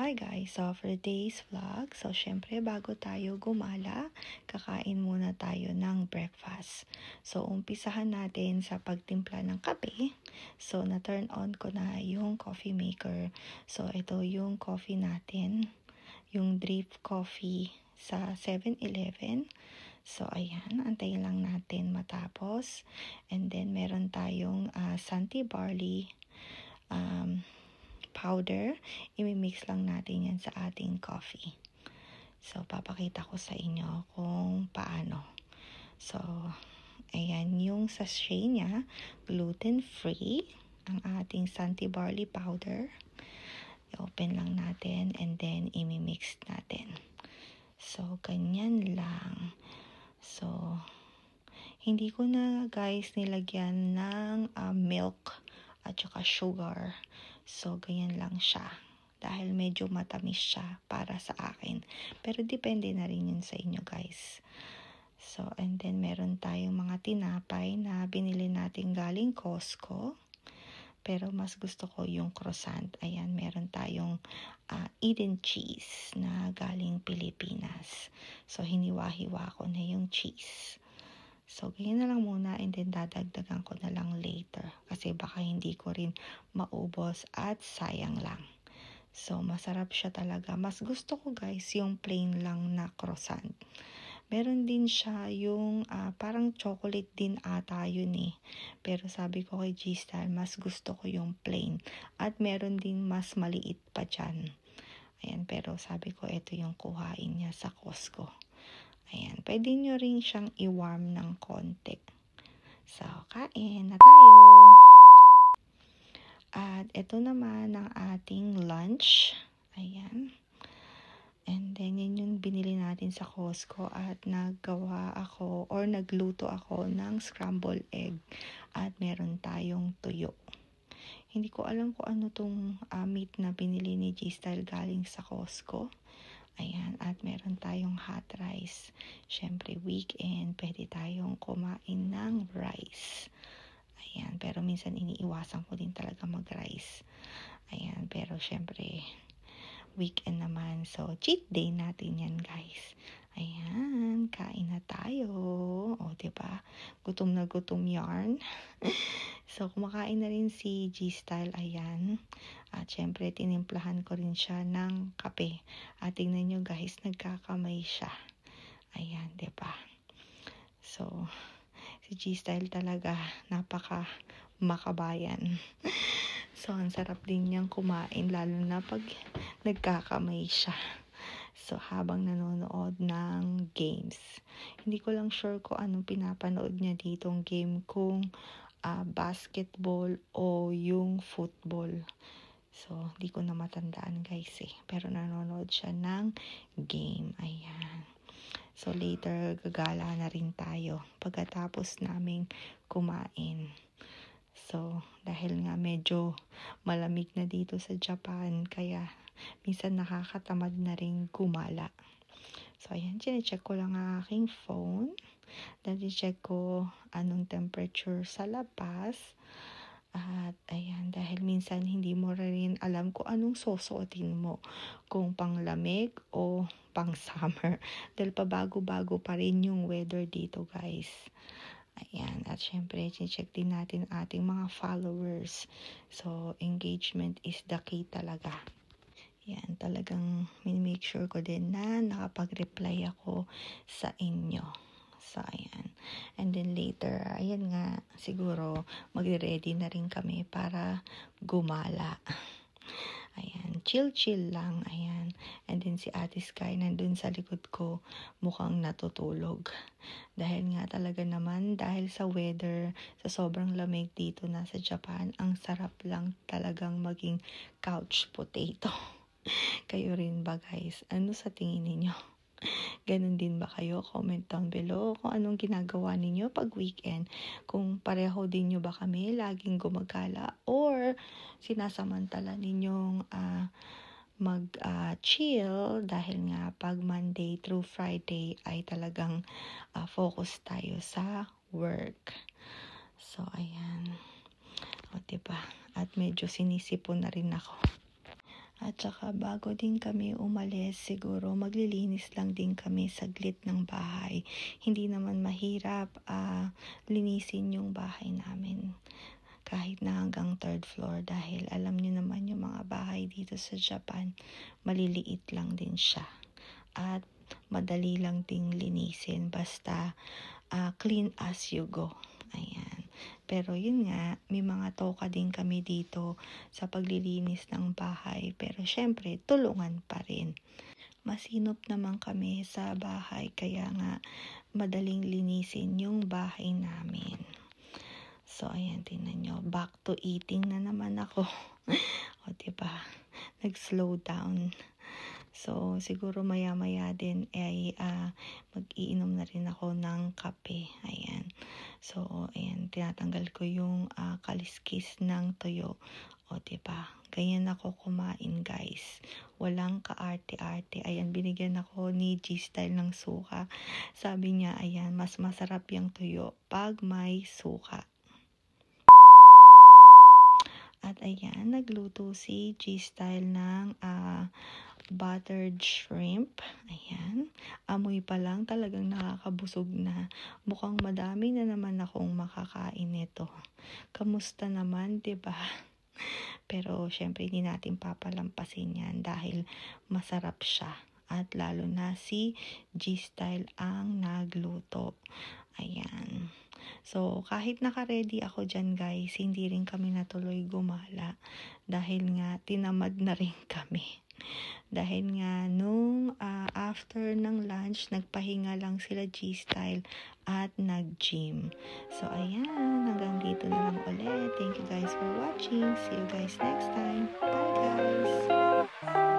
Hi guys, so for today's vlog, syempre bago tayo gumala, kakain muna tayo ng breakfast. So umpisahan natin sa pagtimpla ng kape. So na-turn on ko na yung coffee maker. So ito yung coffee natin, yung drip coffee sa 7-Eleven. So ayan, antayin lang natin matapos. And then meron tayong Santi Barley powder, imimix lang natin yan sa ating coffee. So, papakita ko sa inyo kung paano. So, ayan yung sachet niya, gluten-free, ang ating Santi Barley powder. I-open lang natin and then imimix natin. So, ganyan lang. So, hindi ko na guys nilagyan ng milk at saka sugar. So, ganyan lang siya. Dahil medyo matamis siya para sa akin. Pero depende na rin yun sa inyo guys. So, and then meron tayong mga tinapay na binili natin galing Costco. Pero mas gusto ko yung croissant. Ayan, meron tayong Eden cheese na galing Pilipinas. So, hiniwa-hiwa ko na yung cheese. So, ganyan na lang muna and then dadagdagan ko na lang later. Kasi baka hindi ko rin maubos at sayang lang. So, masarap siya talaga. Mas gusto ko guys yung plain lang na croissant. Meron din siya yung parang chocolate din ata yun eh. Pero sabi ko kay G-Style, mas gusto ko yung plain. At meron din mas maliit pa dyan. Ayan, pero sabi ko ito yung kuhain niya sa Costco. Ayan, pwede nyo rin siyang i-warm ng konti. So, kain na tayo. At ito naman ang ating lunch. Ayan. And then, yun yung binili natin sa Costco at nagluto ako ng scrambled egg. At meron tayong tuyo. Hindi ko alam kung ano tong meat na binili ni G-Style galing sa Costco. Ayan, at meron tayong hot rice. Siyempre, weekend, pwede tayong kumain ng rice. Ayan, pero minsan iniiwasan ko din talaga mag-rice. Ayan, pero siyempre, weekend naman. So, cheat day natin yan, guys. Ayan, kain na tayo. O, diba? Gutom na gutom yarn. So, kumakain na rin si G-Style. Ayan. At syempre, tinimplahan ko rin siya ng kape. At tingnan nyo guys, nagkakamay siya. Ayan, diba? So, si G-Style talaga, napaka makabayan. So, ang sarap din niyang kumain, lalo na pag nagkakamay siya. So, habang nanonood ng games. Hindi ko lang sure kung anong pinapanood niya ditong game, kung basketball o yung football. So, di ko na matandaan guys eh. Pero nanonood siya ng game. Ayan. So, later gagala na rin tayo pagkatapos naming kumain. So, dahil nga medyo malamig na dito sa Japan, kaya minsan nakakatamad na rin gumala. So, ayan, chinecheck ko lang ang aking phone. Dahil check ko anong temperature sa labas. At ayan, dahil minsan hindi mo rin alam kung anong susuotin mo. Kung panglamig o pang summer. Dahil pabago-bago pa rin yung weather dito guys. Ayan, at syempre, check din natin ating mga followers. So, engagement is the key talaga. Yan, talagang make sure ko din na nakapag-reply ako sa inyo. So, ayan. And then later, ayan nga, siguro, magre-ready na rin kami para gumala. Ayan, chill-chill lang, ayan. And then si Ate Sky nandun sa likod ko, mukhang natutulog. Dahil nga talaga naman, dahil sa weather, sa sobrang lamig dito na sa Japan, ang sarap lang talagang maging couch potato. Kayo rin ba guys? Ano sa tingin ninyo? Ganon din ba kayo? Comment down below kung anong ginagawa ninyo pag weekend. Kung pareho din nyo ba kami laging gumagala or sinasamantala ninyong mag-chill dahil nga pag Monday through Friday ay talagang focus tayo sa work. So, ayan. O, diba? At medyo sinisipon na rin ako. At saka bago din kami umalis, siguro maglilinis lang din kami saglit ng bahay. Hindi naman mahirap linisin yung bahay namin. Kahit na hanggang 3rd floor dahil alam niyo naman yung mga bahay dito sa Japan, maliliit lang din siya. At madali lang ding linisin basta clean as you go. Ayan. Pero yun nga, may mga toka din kami dito sa paglilinis ng bahay. Pero syempre, tulungan pa rin. Masinop naman kami sa bahay kaya nga madaling linisin yung bahay namin. So, ayan, tingnan nyo. Back to eating na naman ako. O, diba? Nag-slow down. So, siguro maya-maya din ay mag-iinom na rin ako ng kape. Ayan. So, ayan, tinatanggal ko yung kaliskis ng tuyo. O, diba? Ganyan ako kumain, guys. Walang kaarte-arte. Ayan, binigyan ako ni G-Style ng suka. Sabi niya, ayan, mas masarap yung tuyo pag may suka. At ayan, nagluto si G-Style ng buttered shrimp. Ayan. Amoy pa lang talagang nakakabusog na. Mukhang madami na naman akong makakain nito. Kamusta naman, 'di ba? Pero syempre hindi natin papalampasin yan dahil masarap siya. At lalo na si G-Style ang nagluto. Ayan. So, kahit naka-ready ako dyan guys, hindi rin kami natuloy gumala. Dahil nga, tinamad na rin kami. Dahil nga, nung after ng lunch, nagpahinga lang sila G-Style at nag-gym. So, ayan, hanggang dito na lang ulit. Thank you guys for watching. See you guys next time. Bye guys!